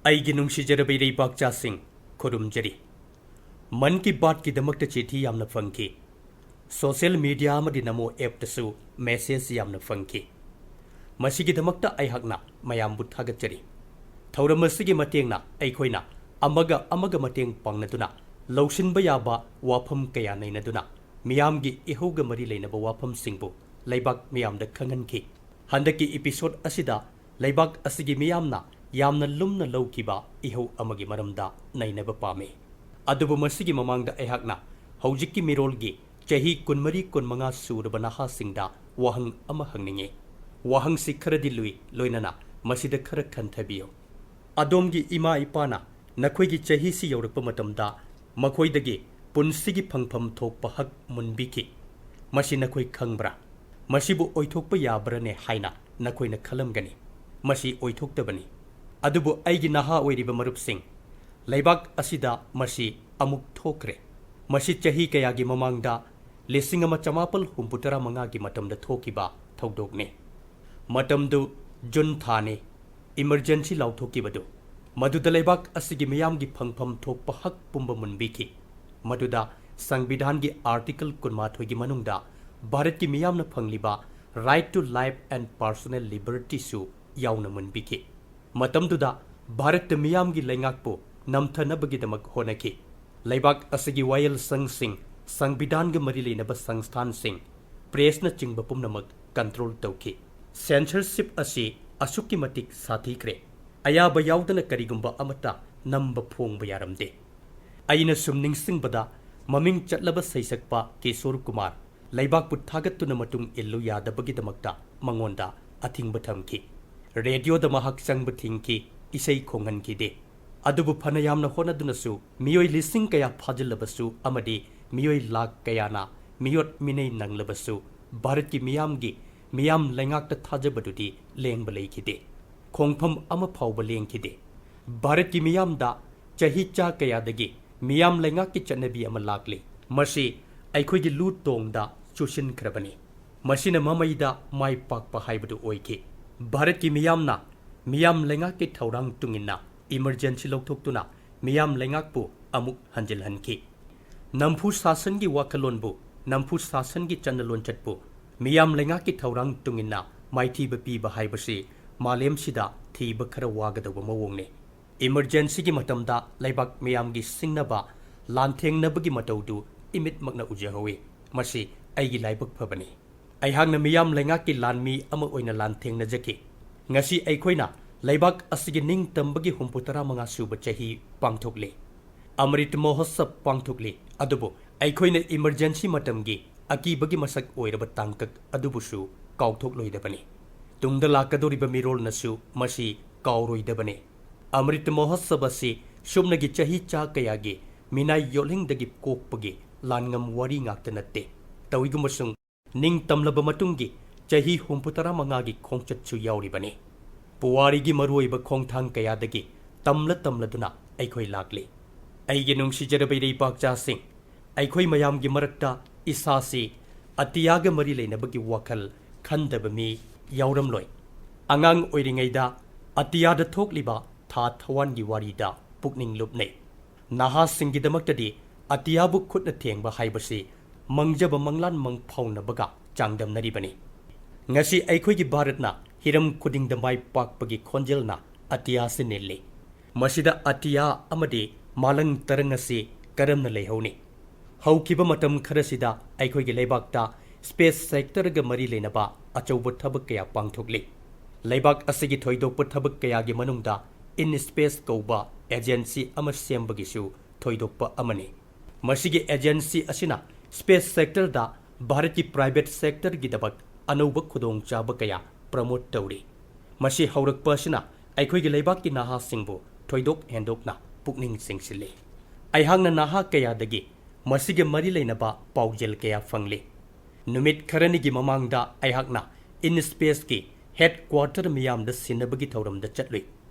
ꯑꯩꯒꯤ ꯅꯨꯡꯁꯤꯖꯔꯕ ꯏꯔꯩꯕꯥꯛꯆꯥꯁꯤꯡ ꯈꯨꯔꯨꯝꯖꯔꯤ ꯃꯟ ꯀꯤ ꯕꯥꯠꯀꯤꯗꯃꯛꯇ ꯆꯤꯊꯤ ꯌꯥꯝꯅ ꯐꯪꯈꯤ ꯁꯣꯁꯤꯌꯦꯜ ꯃꯤꯗꯤꯌꯥ ꯑꯃꯗꯤ ꯅꯃꯣ ꯑꯦꯞꯇꯁꯨ ꯃꯦꯁꯦꯖ ꯌꯥꯝꯅ ꯐꯪꯈꯤ ꯃꯁꯤꯒꯤꯗꯃꯛꯇ ꯑꯩꯍꯥꯛꯅ ꯃꯌꯥꯝꯕꯨ ꯊꯥꯒꯠꯆꯔꯤ ꯊꯧꯔꯝ ꯑꯁꯤꯒꯤ ꯃꯇꯦꯡꯅ ꯑꯩꯈꯣꯏꯅ ꯑꯃꯒ ꯃꯇꯦꯡ ꯄꯥꯡꯅꯗꯨꯅ ꯂꯧꯁꯤꯟꯕ ꯌꯥꯕ ꯋꯥꯐꯝ ꯀꯌꯥ ꯅꯩꯅꯗꯨꯅ ꯃꯤꯌꯥꯝꯒꯤ ꯏꯍꯧꯒ ꯃꯔꯤ ꯂꯩꯅꯕ ꯋꯥꯐꯝꯁꯤꯡꯕꯨ ꯂꯩꯕꯥꯛ ꯃꯤꯌꯥꯝꯗ ꯈꯪꯍꯟꯈꯤ ꯍꯟꯗꯛꯀꯤ ꯏꯄꯤꯁꯣꯗ ꯑꯁꯤꯗ ꯂꯩꯕꯥꯛ ꯑꯁꯤꯒꯤ ꯃꯤꯌꯥꯝꯅ ꯌꯥꯝꯅ ꯂꯨꯝꯅ ꯂꯧꯈꯤꯕ ꯏꯍꯧ ꯑꯃꯒꯤ ꯃꯔꯝꯗ ꯅꯩꯅꯕ ꯄꯥꯝꯃꯤ ꯑꯗꯨꯕꯨ ꯃꯁꯤꯒꯤ ꯃꯃꯥꯡꯗ ꯑꯩꯍꯥꯛꯅ ꯍꯧꯖꯤꯛꯀꯤ ꯃꯤꯔꯣꯜꯒꯤ ꯆꯍꯤ 23-25 ꯁꯨꯔꯕ ꯅꯍꯥꯁꯤꯡꯗ ꯋꯥꯍꯪ ꯑꯃ ꯍꯪꯅꯤꯡꯉꯤ ꯋꯥꯍꯪꯁꯤ ꯈꯔꯗꯤ ꯂꯨꯏ ꯂꯣꯏꯅꯅ ꯃꯁꯤꯗ ꯈꯔ ꯈꯟꯊꯕꯤꯌꯨ ꯑꯗꯣꯝꯒꯤ ꯏꯃꯥ ꯏꯄꯥꯅ ꯅꯈꯣꯏꯒꯤ ꯆꯍꯤꯁꯤ ꯌꯧꯔꯛꯄ ꯃꯇꯝꯗ ꯃꯈꯣꯏꯗꯒꯤ ꯄꯨꯟꯁꯤꯒꯤ ꯐꯪꯐꯝ ꯊꯣꯛꯄ ꯍꯛ ꯃꯨꯟꯕꯤꯈꯤ ꯃꯁꯤ ꯅꯈꯣꯏ ꯈꯪꯕ꯭ꯔꯥ ꯃꯁꯤꯕꯨ ꯑꯣꯏꯊꯣꯛꯄ ꯌꯥꯕ꯭ꯔꯅꯦ ꯍꯥꯏꯅ ꯅꯈꯣꯏꯅ ꯈꯜꯂꯝꯒꯅꯤ ꯃꯁꯤ ꯑꯣꯏꯊꯣꯛꯇꯕꯅꯤ ꯑꯗꯨꯕꯨ ꯑꯩꯒꯤ ꯅꯍꯥ ꯑꯣꯏꯔꯤꯕ ꯃꯔꯨꯞꯁꯤꯡ ꯂꯩꯕꯥꯛ ꯑꯁꯤꯗ ꯃꯁꯤ ꯑꯃꯨꯛ ꯊꯣꯛꯈ꯭ꯔꯦ ꯃꯁꯤ ꯆꯍꯤ ꯀꯌꯥꯒꯤ ꯃꯃꯥꯡꯗ 1965ꯒꯤ ꯃꯇꯝꯗ ꯊꯣꯛꯈꯤꯕ ꯊꯧꯗꯣꯛꯅꯤ ꯃꯇꯝꯗꯨ ꯖꯨꯟ ꯊꯥꯅꯤ ꯏꯃꯔꯖꯦꯟꯁꯤ ꯂꯥꯎꯊꯣꯛꯈꯤꯕꯗꯨ ꯃꯗꯨꯗ ꯂꯩꯕꯥꯛ ꯑꯁꯤꯒꯤ ꯃꯤꯌꯥꯝꯒꯤ ꯐꯪꯐꯝ ꯊꯣꯛꯄ ꯍꯛ ꯄꯨꯝꯕ ꯃꯨꯟꯕꯤꯈꯤ ꯃꯗꯨꯗ ꯁꯪꯕꯤꯙꯥꯟꯒꯤ आर्टिकल 12ꯒꯤ ꯃꯅꯨꯡꯗ ꯚꯥꯔꯠꯀꯤ ꯃꯤꯌꯥꯝꯅ ꯐꯪꯂꯤꯕ right to life and personal लिबर्टीसु यावना मुनबिखि मतमदुदा भारत मियामगी लैंगाकपु नमथनबगिदमक होनखि लैबाक असगी वायल संघसिंग संविधानग मरि लेनब संस्थानसिंग प्रेसना चिंगब पुमनमक कंट्रोल तौखि सेंसरशिप असि असुक्कि मतिक साथीख्रे अयाब यावदना करिगुंबा अमता नंब फोंब यारमदे अइना सुम निंगसिंगबदा ममिंग चटलब सैसकपा किशोर कुमार लैबाकपु थागत्तुना मतुंग इल्लु यादबगिदमक्ता मंगोंदा अथिंग थमखि रेडियोदा महक चंगब थिंगखि इसै खोंगनखिदे अदुबु फनयामना होनदुनसु मियोय लिसिंग कया फाजिलबसु अमदि मियोय लाख कयाना मियोट मिनै नंगलबसु भारत की मियाम लैंगाक्ता थाजबदुदि लेंब लैखिदे खोंगफम अमा फावब लेंखिदे भारत की मियामदा चही चा कयादगी मियाम लैंगाक्की चटनबी अमा लाक्ले मसी अैखोयगी लू तोंगदा चुसिनख्रबनी मसीना ममैदा माय पाकपा हाइबदु ओइखि भारत की मियाम लैंगाक्की थौरांग तुंगिना इमरजेंसी लौथोक्तुना मियाम लैंगाकपु अमुक हंजिलहनखि नंफु शासनगी वाखलोनबु नंफु शासनगी चंदलोनचटपु मियाम लैंगाक्की थौरांग तुंगिना माइथीब पीब हाइबसि मालेमसिदा थीब खर वागदब मवोंगने इमरजेंसी की मतमदा लैबाक मियामगी सिंगनबा लांथेंगनबगी मतौदु इमितमकना उजहवे मसी अैगी लाइबक फबनी अैहांगना मियाम लैंगाक्की लानमी अमा ओइना लांथेंगनजखि ngasi अैखोइना लैबाक असigi निंग तंबगी 35 सुब चही पांगथोकले अमृत महोत्सव पांगथोकले अदुबु अैखोइना इमरजेंसी मतमगी अकीबगी मसक ओइरब तांकक अदुबुसु काउथोकलोइदबनी तुंगदा लाकदोरिब मिरोलनसु मसी काउरोइदबनी अमृत महोत्सव असि सुमनगी चही चा कयागी मिनाय योलिंगदगी कोकपगी लानगम वारी ngakta natte तविगुमसुंग निंग तमलब मतुंगी चही 35गी खोंगचतसु यावरिबनी पुवारीगी मरुओइब खोंगथांग कयादगी तमलदुना अैखोय लाक्ले अैगे नुंगसिजरब इरैबाकचासिंग अैखोय मयामगी मरक्ता इसासी अतियाग मरि लेनबगी वाखल खंदब मी यावरमलोय अंगांग ओइरिङैदा अतियादा थोकलिबा था थवानगी वारीदा पुकनिंग लुपनै नाहासिंगीदमक्तदी अतियाबु खुदना थेंगबा हाइबसि मंगजब मंगलान मंग फाउनबगा चांगदमनरिबनी ngasi अैखोयगी भारतना हिरम खुदिंगदा माय पाकपगी खोंजेलना अतिया से नेले मसिदा अतिया अमदि मालंग तरंग असि करमना लेहौनी हौकिबा मतम खरसिदा अैखोयगी लेबाकता स्पेस सेक्टरगा मरि लेनबा अचौब थबक कया पांगथोकले लेबाक असigi थोइदोप थबक कयागी मनुंगदा इन स्पेस कौबा एजेंसी अमा सेमबगिसु थोइदोप अमने मसिगी एजेंसी असिना स्पेस सेक्टरदा भारत की प्राइवेट सेक्टर गिदबक अनौब खुदोंग चाब कया प्रमोट तौरी मसी हौरकपसिना अैखोयगी लेबाककी नाहासिंगबु थोइदोक हेंदोकना पुकनिंग सिंगसिले अैहांगना नाहा कयादगी मसिगे मरि लेनबा पाउजेल कया फंगले नुमित खरनिगी ममांगदा अैहांगना इन स्पेस की हेडक्वार्टर मियामदा सिनबगी थौरमदा चटलुई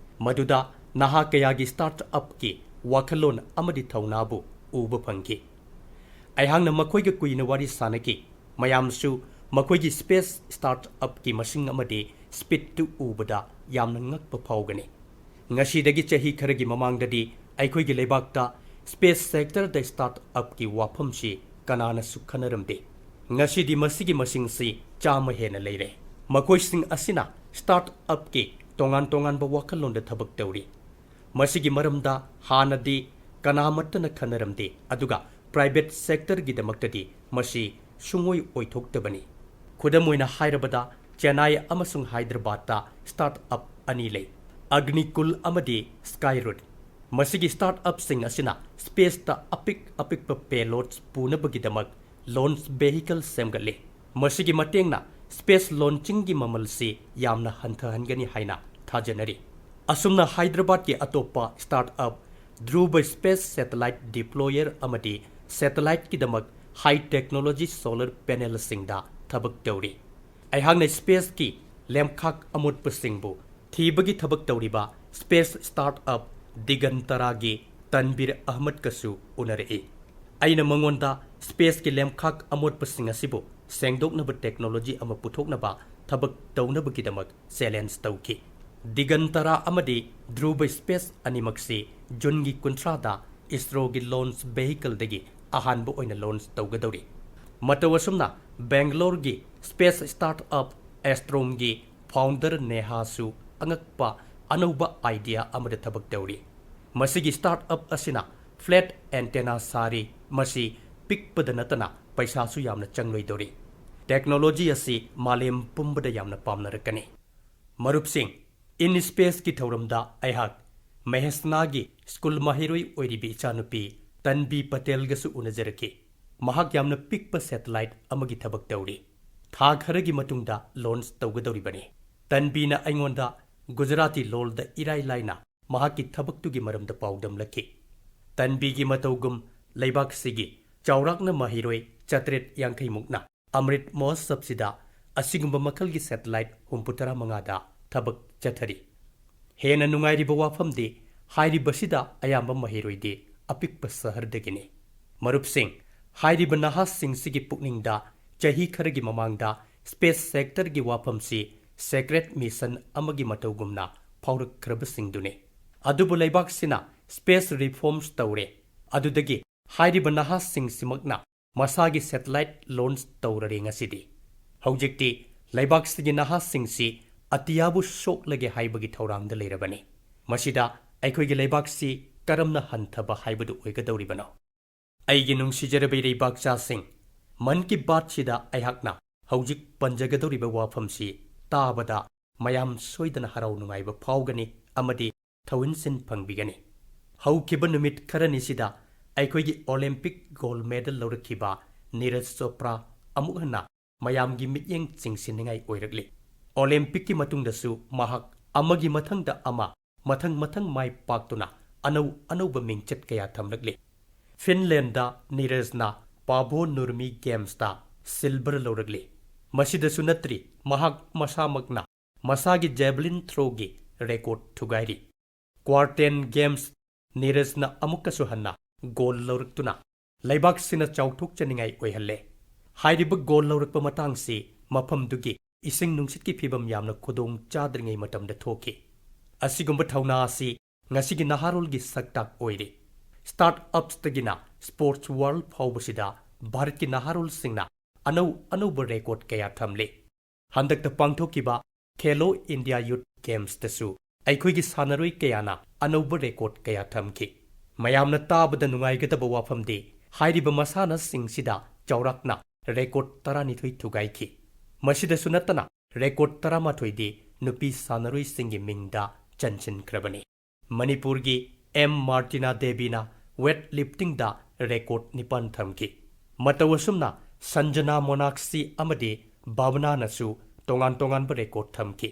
मदुदा नाहा कयागी स्टार्टअप की वाखलोन अमदि थौनाबु उब फंगी अैहांगना मखोयगे कुइना वारी सानकी मयामसु मखोयगी स्पेस स्टार्टअप की मसिंग अमदि स्पीड टू उबदा यामना ngakpa फावगनी ꯉꯁꯤꯗꯒꯤ ꯆꯍꯤ ꯈꯔꯒꯤ ꯃꯃꯥꯡꯗꯗꯤ ꯑꯩꯈꯣꯏꯒꯤ ꯂꯩꯕꯥꯛꯇ ꯁ꯭ꯄꯦꯁ ꯁꯦꯛꯇꯔꯗ ꯁ꯭ꯇꯥꯔꯠ ꯑꯞꯀꯤ ꯋꯥꯐꯝꯁꯤ ꯀꯅꯥꯅꯁꯨ ꯈꯟꯅꯔꯝꯗꯦ꯫ ꯉꯁꯤꯗꯤ ꯃꯁꯤꯒꯤ ꯃꯁꯤꯡꯁꯤ 100 ꯍꯦꯟꯅ ꯂꯩꯔꯦ꯫ ꯃꯈꯣꯏꯁꯤꯡ ꯑꯁꯤꯅ ꯁ꯭ꯇꯥꯔꯠ ꯑꯞꯀꯤ ꯇꯣꯉꯥꯟ ꯇꯣꯉꯥꯟꯕ ꯋꯥꯈꯜꯂꯣꯟꯗ ꯊꯕꯛ ꯇꯧꯔꯤ꯫ ꯃꯁꯤꯒꯤ ꯃꯔꯝꯗ ꯍꯥꯟꯅꯗꯤ ꯀꯅꯥꯃꯠꯇꯅ ꯈꯟꯅꯔꯝꯗꯦ, ꯑꯗꯨꯒ ꯄ꯭ꯔꯥꯏꯚꯦꯠ ꯁꯦꯛꯇꯔꯒꯤꯗꯃꯛꯇꯗꯤ ꯃꯁꯤ ꯁꯨꯡꯑꯣꯏ ꯑꯣꯏꯊꯣꯛꯇꯕꯅꯤ꯫ ꯈꯨꯗꯝ ꯑꯣꯏꯅ ꯍꯥꯏꯔꯕꯗ ꯆꯦꯟꯅꯥꯏ ꯑꯃꯁꯨꯡ ꯍꯥꯏꯗ꯭ꯔꯕꯥꯗꯇ ꯁ꯭ꯇꯥꯔꯠ ꯑꯞ ꯑꯅꯤ ꯂꯩ, ꯑꯒꯅꯤꯀꯨꯜ ꯑꯃꯗꯤ ꯁ꯭ꯀꯥꯏꯔꯨꯠ꯫ ꯃꯁꯤꯒꯤ ꯁ꯭ꯇꯥꯔꯠ ꯑꯞꯁꯤꯡ ꯑꯁꯤꯅ ꯁ꯭ꯄꯦꯁꯇ ꯑꯄꯤꯛꯄ ꯄꯦꯂꯣꯗꯁ ꯄꯨꯅꯕꯒꯤꯗꯃꯛ ꯂꯣꯟꯆ ꯚꯦꯍꯤꯀꯜ ꯁꯦꯝꯒꯠꯂꯤ꯫ ꯃꯁꯤꯒꯤ ꯃꯇꯦꯡꯅ ꯁ꯭ꯄꯦꯁ ꯂꯣꯟꯆꯤꯡꯒꯤ ꯃꯃꯜꯁꯤ ꯌꯥꯝꯅ ꯍꯟꯊꯍꯟꯒꯅꯤ ꯍꯥꯏꯅ ꯊꯥꯖꯅꯔꯤ꯫ ꯑꯁꯨꯝꯅ ꯍꯥꯏꯗ꯭ꯔꯕꯥꯗꯀꯤ ꯑꯇꯣꯞꯄ ꯁ꯭ꯇꯥꯔꯠ ꯑꯞ ꯙ꯭ꯔꯨꯕ ꯁ꯭ꯄꯦꯁ ꯁꯦꯇꯦꯂꯥꯏꯠ ꯗꯤꯄ꯭ꯂꯣꯌꯔ ꯑꯃꯗꯤ ꯁꯦꯇꯦꯂꯥꯏꯠꯀꯤꯗꯃꯛ ꯍꯥꯏ ꯇꯦꯛꯅꯣꯂꯣꯖꯤ ꯁꯣꯂꯔ ꯄꯦꯅꯦꯜꯁꯤꯡꯗ ꯊꯕꯛ ꯇꯧꯔꯤ꯫ ꯑꯩꯍꯥꯛꯅ ꯁ꯭ꯄꯦꯁꯀꯤ ꯂꯦꯝꯈꯥꯛ ꯑꯃꯣꯠꯄꯁꯤꯡꯕꯨ ꯊꯤꯕꯒꯤ ꯊꯕꯛ ꯇꯧꯔꯤꯕ ꯁ꯭ꯄꯦꯁ ꯁ꯭ꯇꯥꯔꯠ ꯑꯞ ꯗꯤꯒꯟꯇꯔꯥꯒꯤ ꯇꯟꯕꯤꯔ ꯑꯍꯃꯗꯀꯁꯨ ꯎꯅꯔꯛꯏ꯫ ꯑꯩꯅ ꯃꯉꯣꯟꯗ ꯁ꯭ꯄꯦꯁꯀꯤ ꯂꯦꯝꯈꯥꯛ ꯑꯃꯣꯠꯄꯁꯤꯡ ꯑꯁꯤꯕꯨ ꯁꯦꯡꯗꯣꯛꯅꯕ ꯇꯦꯛꯅꯣꯂꯣꯖꯤ ꯑꯃ ꯄꯨꯊꯣꯛꯅꯕ ꯊꯕꯛ ꯇꯧꯅꯕꯒꯤꯗꯃꯛ ꯆꯦꯂꯦꯟꯖ ꯇꯧꯈꯤ꯫ ꯗꯤꯒꯟꯇꯔꯥ ꯑꯃꯗꯤ ꯙ꯭ꯔꯨꯕ ꯁ꯭ꯄꯦꯁ ꯑꯅꯤꯃꯛꯁꯤ ꯖꯨꯟꯒꯤ 30ꯗ ꯏꯁꯔꯣꯒꯤ ꯂꯣꯟꯆ ꯚꯦꯍꯤꯀꯜꯗꯒꯤ ꯑꯍꯥꯟꯕ ꯑꯣꯏꯅ ꯂꯣꯟꯆ ꯇꯧꯒꯗꯧꯔꯤ꯫ ꯃꯇꯧ ꯑꯁꯨꯝꯅ ꯕꯦꯡꯒꯂꯣꯔꯒꯤ ꯁ꯭ꯄꯦꯁ ꯁ꯭ꯇꯥꯔꯠ ꯑꯞ ꯑꯦꯁꯇ꯭ꯔꯣꯝꯒꯤ ꯐꯥꯎꯟꯗꯔ ꯅꯦꯍꯥꯁꯨ ꯑꯉꯛꯄ ꯑꯅꯧꯕ ꯑꯥꯏꯗꯤꯌꯥ ꯑꯃꯗ ꯊꯕꯛ ꯇꯧꯔꯤ꯫ ꯃꯁꯤꯒꯤ ꯁ꯭ꯇꯥꯔꯠ ꯑꯞ ꯑꯁꯤꯅ ꯐ꯭ꯂꯦꯠ ꯑꯦꯟꯇꯦꯅꯥ ꯁꯥꯔꯤ꯫ ꯃꯁꯤ ꯄꯤꯛꯄꯗ ꯅꯠꯇꯅ ꯄꯩꯁꯥꯁꯨ ꯌꯥꯝꯅ ꯆꯪꯂꯣꯏꯗꯧꯔꯤ꯫ ꯇꯦꯛꯅꯣꯂꯣꯖꯤ ꯑꯁꯤ ꯃꯥꯂꯦꯝ ꯄꯨꯝꯕꯗ ꯌꯥꯝꯅ ꯄꯥꯝꯅꯔꯛꯀꯅꯤ꯫ ꯃꯔꯨꯞꯁꯤꯡ, ꯏꯟ ꯁ꯭ꯄꯦꯁꯀꯤ ꯊꯧꯔꯝꯗ ꯑꯩꯍꯥꯛ ꯃꯦꯍꯁꯅꯥꯒꯤ ꯁ꯭ꯀꯨꯜ ꯃꯍꯩꯔꯣꯏ ꯑꯣꯏꯔꯤꯕꯤ ꯏꯆꯥꯅꯨꯄꯤ ꯇꯟꯕꯤ ꯄꯇꯦꯜꯒꯁꯨ ꯎꯅꯖꯔꯛꯈꯤ꯫ ꯃꯍꯥꯛ ꯌꯥꯝꯅ ꯄꯤꯛꯄ ꯁꯦꯇꯦꯂꯥꯏꯠ ꯑꯃꯒꯤ ꯊꯕꯛ ꯇꯧꯔꯤ꯫ ꯊꯥ ꯈꯔꯒꯤ ꯃꯇꯨꯡꯗ ꯂꯣꯟꯆ ꯇꯧꯒꯗꯧꯔꯤꯕꯅꯤ꯫ ꯇꯟꯕꯤꯅ ꯑꯩꯉꯣꯟꯗ ꯒꯨꯖꯔꯥꯇꯤ ꯂꯣꯜꯗ ꯏꯔꯥꯏ ꯂꯥꯏꯅ ꯃꯍꯥꯛꯀꯤ ꯊꯕꯛꯇꯨꯒꯤ ꯃꯔꯝꯗ ꯄꯥꯎꯗꯝꯂꯛꯈꯤ꯫ ꯇꯟꯕꯤꯒꯤ ꯃꯇꯧꯒꯨꯝ ꯂꯩꯕꯥꯛꯁꯤꯒꯤ ꯆꯥꯎꯔꯥꯛꯅ ꯃꯍꯩꯔꯣꯏ 750ꯃꯨꯛꯅ ꯑꯃ꯭ꯔꯤꯠ ꯃꯍꯣꯠꯁꯕꯁꯤꯗ ꯑꯁꯤꯒꯨꯝꯕ ꯃꯈꯜꯒꯤ ꯁꯦꯇꯦꯂꯥꯏꯠ 35ꯗ ꯊꯕꯛ ꯆꯠꯊꯔꯤ꯫ ꯍꯦꯟꯅ ꯅꯨꯡꯉꯥꯏꯔꯤꯕ ꯋꯥꯐꯝꯗꯤ ꯍꯥꯏꯔꯤꯕꯁꯤꯗ ꯑꯌꯥꯝꯕ ꯃꯍꯩꯔꯣꯏꯗꯤ ꯑꯄꯤꯛꯄ ꯁꯍꯔꯗꯒꯤꯅꯤ꯫ ꯃꯔꯨꯞꯁꯤꯡ, ꯍꯥꯏꯔꯤꯕ ꯅꯍꯥꯁꯤꯡꯁꯤꯒꯤ ꯄꯨꯛꯅꯤꯡꯗ ꯆꯍꯤ ꯈꯔꯒꯤ ꯃꯃꯥꯡꯗ ꯁ꯭ꯄꯦꯁ ꯁꯦꯛꯇꯔꯒꯤ ꯋꯥꯐꯝꯁꯤ ꯁꯦꯀ꯭ꯔꯦꯠ ꯃꯤꯁꯟ ꯑꯃꯒꯤ ꯃꯇꯧꯒꯨꯝꯅ ꯐꯥꯎꯔꯛꯈ꯭ꯔꯕꯁꯤꯡꯗꯨꯅꯤ꯫ ꯑꯗꯨꯕꯨ ꯂꯩꯕꯥꯛꯁꯤꯅ ꯁ꯭ꯄꯦꯁ ꯔꯤꯐꯣꯔꯝꯁ ꯇꯧꯔꯦ꯫ ꯑꯗꯨꯗꯒꯤ ꯍꯥꯏꯔꯤꯕ ꯅꯍꯥꯁꯤꯡꯁꯤꯃꯛꯅ ꯃꯁꯥꯒꯤ ꯁꯦꯇꯦꯂꯥꯏꯠ ꯂꯣꯟꯆ ꯇꯧꯔꯔꯦ ꯉꯁꯤꯗꯤ꯫ ꯍꯧꯖꯤꯛꯇꯤ ꯂꯩꯕꯥꯛꯁꯤꯒꯤ ꯅꯍꯥꯁꯤꯡꯁꯤ ꯑꯇꯤꯌꯥꯕꯨ ꯁꯣꯛꯂꯒꯦ ꯍꯥꯏꯕꯒꯤ ꯊꯧꯔꯥꯡꯗ ꯂꯩꯔꯕꯅꯤ꯫ ꯃꯁꯤꯗ ꯑꯩꯈꯣꯏꯒꯤ ꯂꯩꯕꯥꯛꯁꯤ ꯀꯔꯝꯅ ꯍꯟꯊꯕ ꯍꯥꯏꯕꯗꯨ ꯑꯣꯏꯒꯗꯧꯔꯤꯕꯅꯣ? ꯑꯩꯒꯤ ꯅꯨꯡꯁꯤꯖꯔꯕ ꯏꯔꯩꯕꯥꯛꯆꯥꯁꯤꯡ, ꯃꯟ ꯀꯤ ꯕꯥꯠꯁꯤꯗ ꯑꯩꯍꯥꯛꯅ ꯍꯧꯖꯤꯛ ꯄꯟꯖꯒꯗꯧꯔꯤꯕ ꯋꯥꯐꯝꯁꯤ ꯇꯥꯕꯗ ꯃꯌꯥꯝ ꯁꯣꯏꯗꯅ ꯍꯔꯥꯎ ꯅꯨꯡꯉꯥꯏꯕ ꯐꯥꯎꯒꯅꯤ ꯑꯃꯗꯤ ꯊꯧꯏꯟꯁꯤꯟ ꯐꯪꯕꯤꯒꯅꯤ꯫ ꯍꯧꯈꯤꯕ ꯅꯨꯃꯤꯠ ꯈꯔꯅꯤꯁꯤꯗ ꯑꯩꯈꯣꯏꯒꯤ Olympic gold medal ꯂꯧꯔꯛꯈꯤꯕ Neeraj Chopra ꯑꯃꯨꯛ ꯍꯟꯅ ꯃꯌꯥꯝꯒꯤ ꯃꯤꯠꯌꯦꯡ ꯆꯤꯡꯁꯤꯟꯅꯤꯡꯉꯥꯏ ꯑꯣꯏꯔꯛꯂꯤ꯫ ꯑꯣꯂꯦꯝꯄꯤꯛꯀꯤ ꯃꯇꯨꯡꯗꯁꯨ ꯃꯍꯥꯛ ꯑꯃꯒꯤ ꯃꯊꯪꯗ ꯑꯃ ꯃꯊꯪ ꯃꯥꯏ ꯄꯥꯛꯇꯨꯅ ꯑꯅꯧꯕ ꯃꯤꯡꯆꯠ ꯀꯌꯥ ꯊꯝꯂꯛꯂꯤ꯫ ꯐꯤꯟꯂꯦꯟꯗ ꯅꯤꯔꯖꯅ ꯄꯥꯚꯣ ꯅꯨꯔꯃꯤ ꯒꯦꯝꯁꯇ ꯁꯤꯜꯚꯔ ꯂꯧꯔꯛꯂꯤ꯫ ꯃꯁꯤꯗꯁꯨ ꯅꯠꯇ꯭ꯔꯤ, ꯃꯍꯥꯛ ꯃꯁꯥꯃꯛꯅ ꯃꯁꯥꯒꯤ ꯖꯦꯚꯂꯤꯟ ꯊ꯭ꯔꯣꯒꯤ ꯔꯦꯀꯣꯔꯗ ꯊꯨꯒꯥꯏꯔꯤ꯫ ꯀ꯭ꯋꯥꯔꯇꯦꯟ ꯒꯦꯝꯁ ꯅꯤꯔꯖꯅ ꯑꯃꯨꯛꯀꯁꯨ ꯍꯟꯅ ꯒꯣꯜ ꯂꯧꯔꯛꯇꯨꯅ ꯂꯩꯕꯥꯛꯁꯤꯅ ꯆꯥꯎꯊꯣꯛꯆꯅꯤꯡꯉꯥꯏ ꯑꯣꯏꯍꯜꯂꯦ꯫ ꯍꯥꯏꯔꯤꯕ ꯒꯣꯜ ꯂꯧꯔꯛꯄ ꯃꯇꯥꯡꯁꯤ ꯃꯐꯝꯗꯨꯒꯤ ꯏꯁꯤꯡ ꯅꯨꯡꯁꯤꯠꯀꯤ ꯐꯤꯚꯝ ꯌꯥꯝꯅ ꯈꯨꯗꯣꯡ ꯆꯥꯗ꯭ꯔꯤꯉꯩ ꯃꯇꯝꯗ ꯊꯣꯛꯈꯤ꯫ ꯑꯁꯤꯒꯨꯝꯕ ꯊꯧꯅꯥ ꯑꯁꯤ ꯉꯁꯤꯒꯤ ꯅꯍꯥꯔꯣꯜꯒꯤ ꯁꯛꯇꯥꯛ ꯑꯣꯏꯔꯤ꯫ ꯁ꯭ꯇꯥꯔꯠ ꯑꯞꯁꯇꯒꯤꯅ ꯁ꯭ꯄꯣꯔꯠꯁ ꯋꯥꯔꯜꯗ ꯐꯥꯎꯕꯁꯤꯗ ꯚꯥꯔꯠꯀꯤ ꯅꯍꯥꯔꯣꯜꯁꯤꯡꯅ ꯑꯅꯧꯕ ꯔꯦꯀꯣꯔꯗ ꯀꯌꯥ ꯊꯝꯂꯤ꯫ ꯍꯟꯗꯛꯇ ꯄꯥꯡꯊꯣꯛꯈꯤꯕ ꯈꯦꯂꯣ ꯏꯟꯗꯤꯌꯥ ꯌꯨꯊ ꯒꯦꯝꯁꯇꯁꯨ ꯑꯩꯈꯣꯏꯒꯤ ꯁꯥꯟꯅꯔꯣꯏ ꯀꯌꯥꯅ ꯑꯅꯧꯕ ꯔꯦꯀꯣꯔꯗ ꯀꯌా ꯊꯝꯈꯤ꯫ ꯃꯌꯥꯝꯅ ꯇꯥꯕꯗ ꯅꯨꯡꯉꯥꯏꯒꯗꯕ ꯋꯥꯐꯝꯗꯤ ꯍꯥꯏꯔꯤꯕ ꯃꯁꯥꯟꯅꯁꯤꯡꯁꯤꯗ ꯆꯥꯎꯔꯥꯛꯅ ꯔꯦꯀꯣꯔꯗ 12 ꯊꯨꯒꯥꯏꯈꯤ꯫ ꯃꯁꯤꯗꯁꯨ ꯅꯠꯇꯅ ꯔꯦꯀꯣꯔꯗ 11ꯗꯤ ꯅꯨꯄꯤ ꯁꯥꯟꯅꯔꯣꯏꯁꯤꯡꯒꯤ ꯃꯤꯡꯗ ꯆꯟꯁꯤꯟꯈ꯭ꯔꯕꯅꯤ꯫ ꯃꯅꯤꯄꯨꯔꯒꯤ ꯑꯦꯝ ꯃꯥꯔꯇꯤꯅꯥ ꯗꯦꯕꯤꯅ ꯋꯦꯠ ꯂꯤꯐꯇꯤꯡꯗ ꯔꯦꯀꯣꯔꯗ 9 ꯊꯝꯈꯤ꯫ ꯃꯇꯧ ꯑꯁꯨꯝꯅ ꯁꯟꯖꯅꯥ ꯃꯣꯅꯥꯛꯁꯤ ꯑꯃꯗꯤ ꯚꯥꯕꯅꯥꯅꯁꯨ ꯇꯣꯉꯥꯟ ꯇꯣꯉꯥꯟꯕ ꯔꯦꯀꯣꯔꯗ ꯊꯝꯈꯤ꯫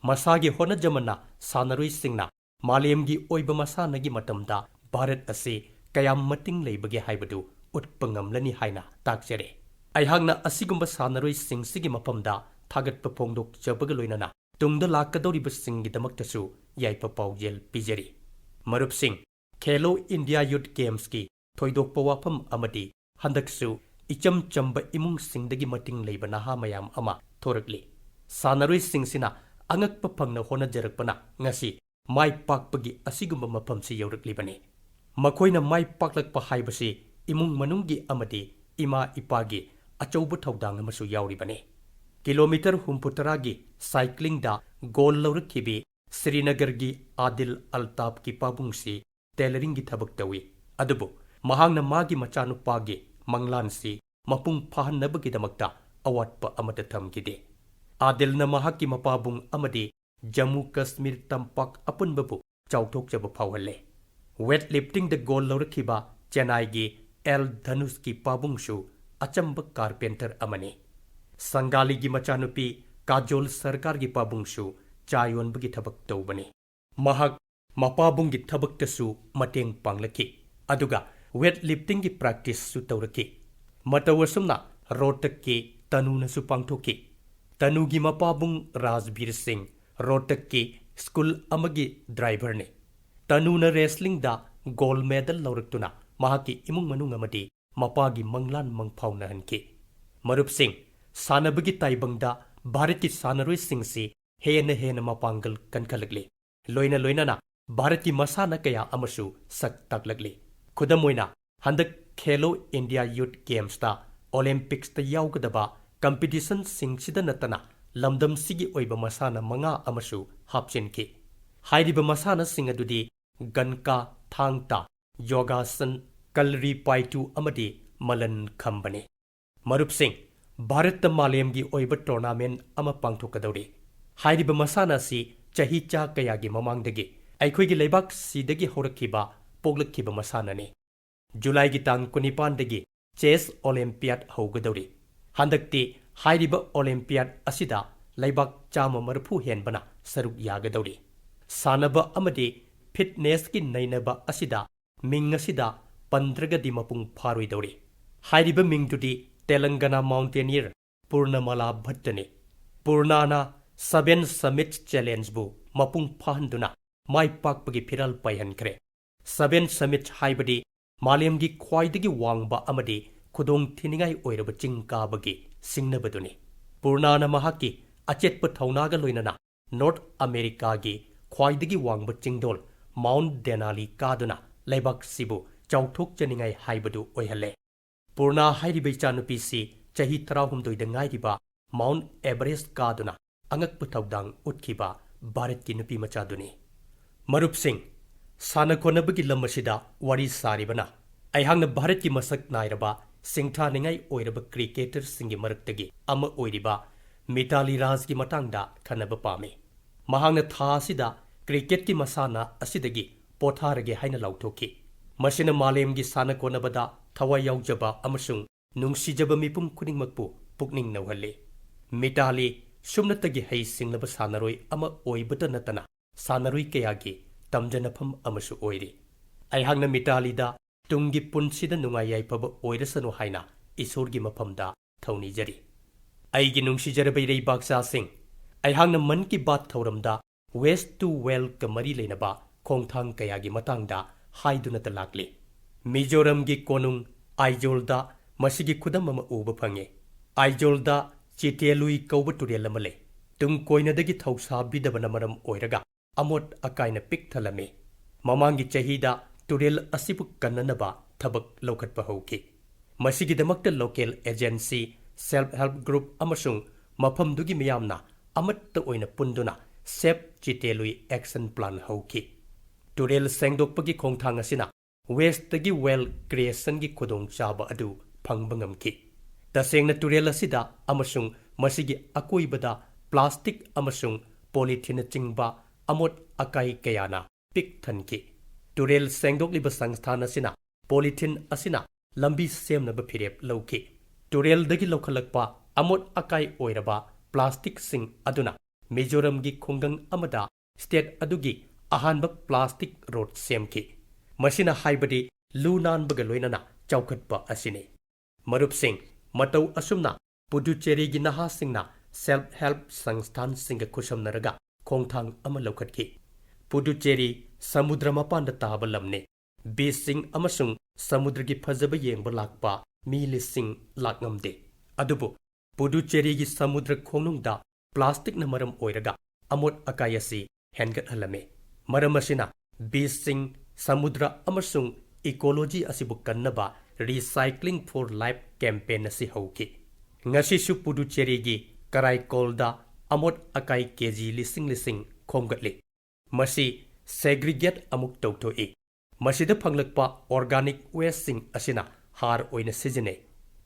ꯃꯁꯥꯒꯤ ꯍꯣꯠꯅꯖꯃꯟꯅ ꯁꯥꯟꯅꯔꯣꯏꯁꯤꯡꯅ ꯃꯥꯂꯦꯝꯒꯤ ꯑꯣꯏꯕ ꯃꯁꯥꯟꯅꯒꯤ ꯃꯇꯝꯗ ꯚꯥꯔꯠ ꯑꯁꯤ ꯀꯌꯥꯝ ꯃꯇꯤꯡ ꯂꯩꯕꯒꯦ ꯍꯥꯏꯕꯗꯨ ꯎꯠꯄ ꯉꯝꯂꯅꯤ ꯍꯥꯏꯅ ꯇꯥꯛꯆꯔꯦ꯫ ꯑꯩꯍꯥꯛꯅ ꯑꯁꯤꯒꯨꯝꯕ ꯁꯥꯟꯅꯔꯣꯏꯁꯤꯡꯁꯤꯒꯤ ꯃꯐꯝꯗ ꯊꯥꯒꯠꯄ ꯐꯣꯡꯗꯣꯛꯆꯕꯒ ꯂꯣꯏꯅꯅ ꯇꯨꯡꯗ ꯂꯥꯛꯀꯗꯧꯔꯤꯕꯁꯤꯡꯒꯤꯗꯃꯛꯇꯁꯨ ꯌꯥꯏꯐ ꯄꯥꯎꯖꯦꯜ ꯄꯤꯖꯔꯤ꯫ ꯃꯔꯨꯞꯁꯤꯡ, ꯈꯦꯂꯣ ꯏꯟꯗꯤꯌꯥ ꯌꯨꯊ ꯒꯦꯝꯁꯀꯤ ꯊꯣꯏꯗꯣꯛꯄ ꯋꯥꯐꯝ ꯑꯃꯗꯤ ꯍꯟꯗꯛꯁꯨ ꯏꯆꯝ ꯆꯝꯕ ꯏꯃꯨꯡꯁꯤꯡꯗꯒꯤ ꯃꯇꯤꯡ ꯂꯩꯕ ꯅꯍꯥ ꯃꯌꯥꯝ ꯑꯃ ꯊꯣꯔꯛꯂꯤ꯫ ꯁꯥꯟꯅꯔꯣꯏꯁꯤꯡꯁꯤꯅ ꯑꯉꯛꯄ ꯐꯪꯅ ꯍꯣꯠꯅꯖꯔꯛꯄꯅ ꯉꯁꯤ mai pakpagi asigumba mafamsi yauraklibani. Makoina mai paklakpa haibasi imung manunggi amadi ima ipagi achauba thaudang amasu yauribani. Kilometer humputaragi cycling da goal laurakhibi Srinagargi Adil Altaf ki pabungsi tailoring gi thabak tawi. Adubu mahangna magi machanupagi manglansi mapung pahannabagi awatpa amata thamgide. Adilna mahaki mapabung amadi Jammu Kashmir tampak apunbabu chauthokjaba phawhalle. Weightlifting da goal laurakhiba Chennai gi L Dhanush ki pabungsu achamba carpenter amani. Sangali gi machanupi Kajol Sarkar gi pabungsu chayonbagi thabak tawbani. Mahak mapabung gi thabak tasu mateng panglaki. Aduga weightlifting gi practice su tawraki. Matawasumna Rohtak ki Tanuna su pangthoki. Tanu gi mapabung Rajbir Singh Rohtak ki school amagi driver ne. Tanuna wrestling da gold medal lauraktuna mahaki imung manung amadi mapagi manglan mangphauna hanki. Marup Singh sanabagi taibangda Bharat ki sanaroi Singh si hena mapangal kankalagli. Loina na Bharat ki masana kaya amasu sak taklagli. Khudamoina handak Khelo India Youth Games ta Olympics ta yaugadaba competition singchida natana lamdam sigi oiba masana manga amasu hapchenki. Hairiba masana sing adudi ganka thangta yogasan kalri paitu amadi malan khambane. Marup Singh Bharat ta malemgi oiba tournament ama pangthokadawri. Hairiba masana si chahi cha kayagi mamangdagi aikhoigi leibak sidagi horakhiba poglakhiba masana ne. July gi tang 19 dagi chess olympiad haugadawri. Handakti hairiba olympiad asida leibak chama marfu henbana saruk yagadawri. Sanaba amadi fitness ki nainaba asida ming asida 15 di mapung pharoidawri. Hairiba mingdudi Telangana mountaineer Purnamala Bhattane. Purnana 7 Summit Challenge bu mapung phahanduna mai pakpagi phiral paihankre. 7 Summit haibadi malemgi khwaidagi wangba amadi khudong thiningai oiraba chingkabagi singnabaduni. Purnana mahaki achetpa thaunaga loinana North America gi khwaidagi wangba chingdol Mount Denali kaduna leibak sibu chauthok chaningai haibadu oihalle. Purna hairiba ichanupi si chahi 13 da ngairiba Mount Everest kaduna angakpa thaudang utkhiba Bharat ki nupi machaduni. Marup Singh sana konabagi lamasida wari saribana aihangna Bharat ki masak nairaba singtha ningai oiraba cricketer singi maraktagi ama oiriba Mithali Raj ki matangda khanaba pame. Mahangna tha asida cricket ki masana asidagi potharage haina lauthoki. Masina malemgi sana konabada thawai yaujaba amasung nungsijaba mipum khudingmakpu pukning nauhalle. Mithali sumnatagi hei singlaba sanaroi ama oibata natana sanaroi kayagi tamjanafam amasu oiri. Aihangna Mithali da tungi punsida nungai yaipaba oirasanu haina isorgi mafamda thaunijari. Aigi nungsijarabay reibaksa sing aihangna Mann Ki Baat thauramda West to Well ka mari leinaba khongthang kayagi matangda haidunata lakli. Mizoram gi konung Aizolda masigi khudam ama uba phange. Aizolda Chitelui kauba turel amale. Tung koinadagi thausa bidabana maram oiraga amot akaina pik thalame. Mamangi chahida turel asibu kannanaba thabak laukhatpa hauki. Masigi damakta local agency self-help group amasung mafamdugi miyamna amatta oina punduna Save Chitelui action plan hauki. Turel sengdokpagi khongthang asina West-tagi well creation gi khudong chaba adu phangba ngamki. Tasengna turel asida amasung masigi akoibada plastic amasung polythene chingba amot akai kayana pik thanki. Turel sengdokliba sangsthana asina polythene asina lambi semnaba phirep lauki. Turel dagi lokhalakpa amot akai oiraba plastic sing aduna Mizoram gi khungang amada state adugi ahanba plastic road semki. Masina haibadi lunan baga loinana chaukhatpa asine. Marup Singh matau asumna Puducherry gi naha singna self-help sangsthan singa khusamnaraga khongthang ama laukhatki. Puducherry samudra mapanda taba lamne. Beaching amasung samudragi phajaba yengba lakpa mi lising lakngamde. Adubu Puducherry gi samudra khongnungda plastic na maram oiraga amot akayasi hengat halame. ꯃꯔꯝ ꯑꯁꯤꯅ ꯕꯤꯆꯁꯤꯡ ꯁꯃꯨꯗ꯭ꯔ ꯑꯃꯁꯨꯡ ecology ꯑꯁꯤꯕꯨ ꯀꯟꯅꯕ recycling four life campaign ꯑꯁꯤ ꯍꯧꯈꯤ꯫ ꯉꯁꯤꯁꯨ ꯄꯨꯗꯨꯆꯦꯔꯤꯒꯤ ꯀꯔꯥꯏꯀꯣꯜꯗ ꯑꯃꯣꯠ ꯑꯀꯥꯏ ꯀꯦꯖꯤ ꯂꯤꯁꯤꯡ ꯂꯤꯁꯤꯡ ꯈꯣꯝꯒꯠꯂꯤ꯫ ꯃꯁꯤ ꯁꯦꯒ꯭ꯔꯤꯒꯦꯠ ꯑꯃꯨꯛ ꯇꯧꯊꯣꯛꯏ꯫ ꯃꯁꯤꯗ ꯐꯪꯂꯛꯄ ꯑꯣꯔꯒꯥꯅꯤꯛ ꯋꯦꯁꯁꯤꯡ ꯑꯁꯤꯅ ꯍꯥꯔ ꯑꯣꯏꯅ ꯁꯤꯖꯤꯟꯅꯩ꯫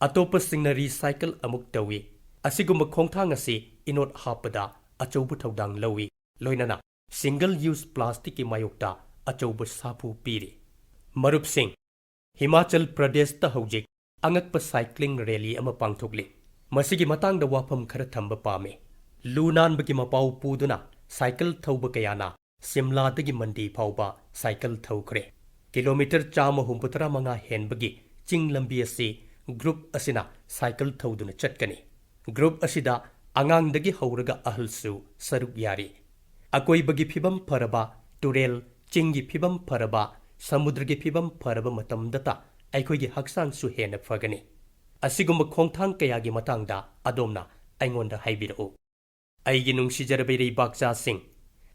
ꯑꯇꯣꯞꯄꯁꯤꯡꯅ ꯔꯤꯁꯥꯏꯀꯜ ꯑꯃꯨꯛ ꯇꯧꯏ꯫ ꯑꯁꯤꯒꯨꯝꯕ ꯈꯣꯡꯊꯥꯡ ꯑꯁꯤ ꯏꯅꯣꯠ ꯍꯥꯞꯄꯗ ꯑꯆꯧꯕ ꯊꯧꯗꯥꯡ ꯂꯧꯏ, ꯂꯣꯏꯅꯅ ꯁꯤꯡꯒꯜ ꯌꯨꯁ ꯄ꯭ꯂꯥꯁꯇꯤꯛꯀꯤ ꯃꯥꯌꯣꯛꯇ ꯑꯆꯧꯕ ꯁꯥꯐꯨ ꯄꯤꯔꯤ꯫ ꯃꯔꯨꯞꯁꯤꯡ, ꯍꯤꯃꯥꯆꯜ ꯄ꯭ꯔꯗꯦꯁꯇ ꯍꯧꯖꯤꯛ ꯑꯉꯛꯄ ꯁꯥꯏꯀ꯭ꯂꯤꯡ ꯔꯦꯂꯤ ꯑꯃ ꯄꯥꯡꯊꯣꯛꯂꯤ꯫ ꯃꯁꯤꯒꯤ ꯃꯇꯥꯡꯗ ꯋꯥꯐꯝ ꯈꯔ ꯊꯝꯕ ꯄꯥꯝꯃꯤ꯫ ꯂꯨ ꯅꯥꯟꯕꯒꯤ ꯃꯄꯥꯎ ꯄꯨꯗꯨꯅ ꯁꯥꯏꯀꯜ ꯊꯧꯕ ꯀꯌꯥꯅ ꯁꯤꯝꯂꯥꯗꯒꯤ ꯃꯟꯗꯤ ꯐꯥꯎꯕ ꯁꯥꯏꯀꯜ ꯊꯧꯈ꯭ꯔꯦ꯫ ꯀꯤꯂꯣꯃꯤꯇꯔ 185 ꯍꯦꯟꯕꯒꯤ ꯆꯤꯡ ꯂꯝꯕꯤ ꯑꯁꯤ ꯒ꯭ꯔꯨꯞ ꯑꯁꯤꯅ ꯁꯥꯏꯀꯜ ꯊꯧꯗꯨꯅ ꯆꯠꯀꯅꯤ꯫ ꯒ꯭ꯔꯨꯞ ꯑꯁꯤꯗ ꯑꯉꯥꯡꯗꯒꯤ ꯍꯧꯔꯒ ꯑꯍꯜꯁꯨ ꯁꯔꯨꯛ ꯌꯥꯔꯤ꯫ ꯑꯀꯣꯏꯕꯒꯤ ꯐꯤꯕꯝ ꯐꯔꯕ, ꯇꯨꯔꯦꯜ, ꯆꯤꯡꯒꯤ ꯐꯤꯕꯝ ꯐꯔꯕ, ꯁꯃꯨꯗ꯭ꯔꯒꯤ ꯐꯤꯕꯝ ꯐꯔꯕ ꯃꯇꯝꯗꯇ ꯑꯩꯈꯣꯏꯒꯤ ꯍꯛꯆꯥꯡꯁꯨ ꯍꯦꯟꯅ ꯐꯒꯅꯤ꯫ ꯑꯁꯤꯒꯨꯝꯕ ꯈꯣꯡꯊꯥꯡ ꯀꯌꯥꯒꯤ ꯃꯇꯥꯡꯗ ꯑꯗꯣꯝꯅ ꯑꯩꯉꯣꯟꯗ ꯍꯥꯏꯕꯤꯔꯛꯎ꯫ ꯑꯩꯒꯤ ꯅꯨꯡꯁꯤꯖꯔꯕ ꯏꯔꯩꯕꯥꯛꯆꯥꯁꯤꯡ,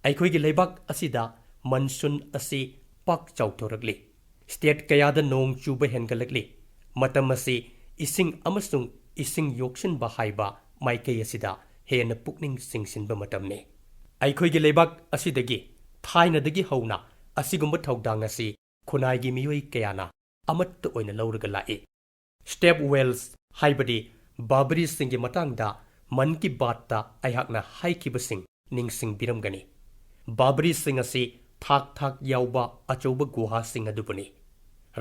ꯑꯩꯈꯣꯏꯒꯤ ꯂꯩꯕꯥꯛ ꯑꯁꯤꯗ ꯃꯟꯁꯨꯟ ꯑꯁꯤ ꯄꯥꯛ ꯆꯥꯎꯊꯣꯔꯛꯂꯤ꯫ ꯁ꯭ꯇꯦꯠ ꯀꯌꯥꯗ ꯅꯣꯡ ꯆꯨꯕ ꯍꯦꯟꯒꯠꯂꯛꯂꯤ꯫ ꯃꯇꯝ ꯑꯁꯤ ꯏꯁꯤꯡ ꯑꯃꯁꯨꯡ ꯏꯁꯤꯡ ꯌꯣꯛꯁꯤꯟꯕ ꯍꯥꯏꯕ ꯃꯥꯏꯀꯩ ꯑꯁꯤꯗ ꯍꯦꯟꯅ ꯄꯨꯛꯅꯤꯡ ꯆꯤꯡꯁꯤꯟꯕ ꯃꯇꯝꯅꯤ꯫ ꯑꯩꯈꯣꯏꯒꯤ ꯂꯩꯕꯥꯛ ꯑꯁꯤꯗꯒꯤ ꯊꯥꯏꯅꯗꯒꯤ ꯍꯧꯅ ꯑꯁꯤꯒꯨꯝꯕ ꯊꯧꯗꯥꯡ ꯑꯁꯤ ꯈꯨꯟꯅꯥꯏꯒꯤ ꯃꯤꯑꯣꯏ ꯀꯌꯥꯅ ꯑꯃꯠꯇ ꯑꯣꯏꯅ ꯂꯧꯔꯒ ꯂꯥꯛꯏ꯫ ꯁ꯭ꯇꯦꯞ ꯋꯦꯜꯁ ꯍꯥꯏꯕꯗꯤ ꯕꯥꯕꯔꯤꯁꯤꯡꯒꯤ ꯃꯇꯥꯡꯗ ꯃꯟ ꯀꯤ ꯕꯥꯠꯇ ꯑꯩꯍꯥꯛꯅ ꯍꯥꯏꯈꯤꯕꯁꯤꯡ ꯅꯤꯡꯁꯤꯡꯕꯤꯔꯝꯒꯅꯤ꯫ ꯕꯥꯕꯔꯤꯁꯤꯡ ꯑꯁꯤ ꯊꯥꯛ ꯊꯥꯛ ꯌꯥꯎꯕ ꯑꯆꯧꯕ ꯒꯨꯍꯥꯁꯤꯡ ꯑꯗꯨꯕꯨꯅꯤ꯫